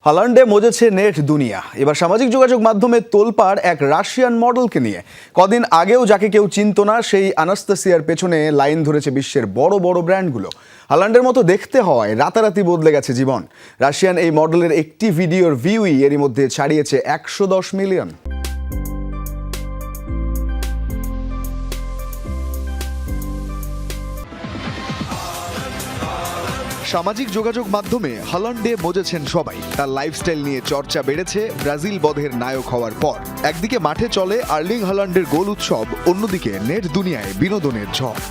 হল্যান্ডে মজেছে net দুনিয়া। এবার সামাজিক যোগাযোগ মাধ্যমে তোলপাড় এক রাশিয়ান মডেলকে নিয়ে। কদিন আগেও যাকে কেউ চিনত না, সেই আনাস্তাসিয়ার পেছনে লাইন ধরেছে বিশ্বের বড় বড় ব্র্যান্ডগুলো। হল্যান্ডের মতো দেখতে হওয়ায় রাতারাতি বদলে গেছে জীবন। রাশিয়ান এই মডেলের একটি ভিডিওর ভিউই এরই মধ্যে ছাড়িয়েছে 110 মিলিয়ন। সামাজিক যোগাযোগ মাধ্যমে হল্যান্ডে মজেছেন সবাই। তার লাইফস্টাইল নিয়ে চর্চা বেড়েছে ব্রাজিল বধের নায়ক হওয়ার পর। একদিকে মাঠে চলে আর্লিং হল্যান্ডের গোল উৎসব, অন্যদিকে নেট দুনিয়ায় বিনোদনের ঝড়।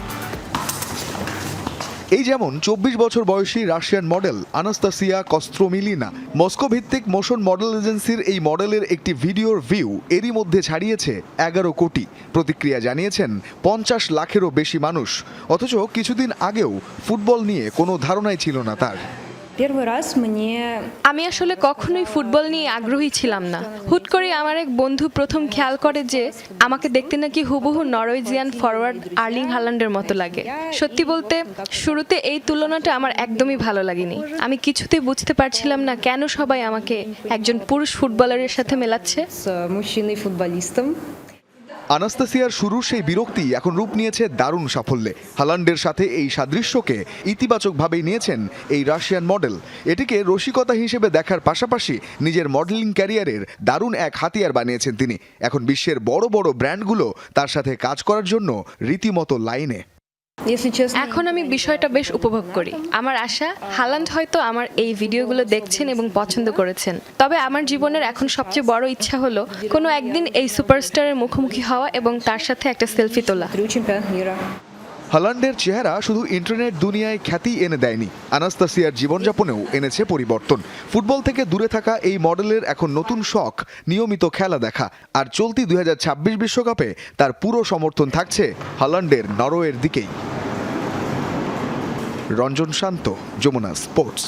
এই যেমন 24 বছর বয়সী রাশিয়ান মডেল আনাস্তাসিয়া কস্ত্রোমিলিনা। মস্কো ভিত্তিক মোশন মডেল এজেন্সির এই মডেলের একটি ভিডিওর ভিউ এরই মধ্যে ছাড়িয়েছে 11 কোটি। প্রতিক্রিয়া জানিয়েছেন 50 লাখেরও বেশি মানুষ। অথচ কিছুদিন আগেও ফুটবল নিয়ে কোনো ধারণাই ছিল না তার। আমি আসলে কখনোই ফুটবল নিয়ে আগ্রহী ছিলাম না। হুট করে আমার এক বন্ধু প্রথম খেয়াল করে যে আমাকে দেখতে নাকি হুবহু নরওয়েজিয়ান ফরওয়ার্ড আর্লিং হল্যান্ডের মতো লাগে। সত্যি বলতে শুরুতে এই তুলনাটা আমার একদমই ভালো লাগেনি। আমি কিছুতেই বুঝতে পারছিলাম না কেন সবাই আমাকে একজন পুরুষ ফুটবলারের সাথে মেলাচ্ছে। আনাস্তাসিয়ার শুরুর সেই বিরক্তি এখন রূপ নিয়েছে দারুণ সাফল্যে। হল্যান্ডের সাথে এই সাদৃশ্যকে ইতিবাচকভাবেই নিয়েছেন এই রাশিয়ান মডেল। এটিকে রসিকতা হিসেবে দেখার পাশাপাশি নিজের মডেলিং ক্যারিয়ারের দারুণ এক হাতিয়ার বানিয়েছেন তিনি। এখন বিশ্বের বড় বড় ব্র্যান্ডগুলো তার সাথে কাজ করার জন্য রীতিমতো লাইনে। এখন আমি বিষয়টা বেশ উপভোগ করি। আমার আশা হল্যান্ড হয়তো আমার এই ভিডিওগুলো দেখছেন এবং পছন্দ করেছেন। তবে আমার জীবনের এখন সবচেয়ে বড় ইচ্ছা হলো কোনো একদিন এই সুপারস্টারের মুখোমুখি হওয়া এবং তার সাথে একটা সেলফি তোলা। হল্যান্ডের চেহারা শুধু ইন্টারনেট দুনিয়ায় খ্যাতি এনে দেয়নি, আনাস্তাসিয়ার জীবনযাপনেও এনেছে পরিবর্তন। ফুটবল থেকে দূরে থাকা এই মডেলের এখন নতুন শখ নিয়মিত খেলা দেখা। আর চলতি 2026 বিশ্বকাপে তার পুরো সমর্থন থাকছে হল্যান্ডের নরওয়ের দিকেই। রঞ্জন শান্ত, যমুনা স্পোর্টস।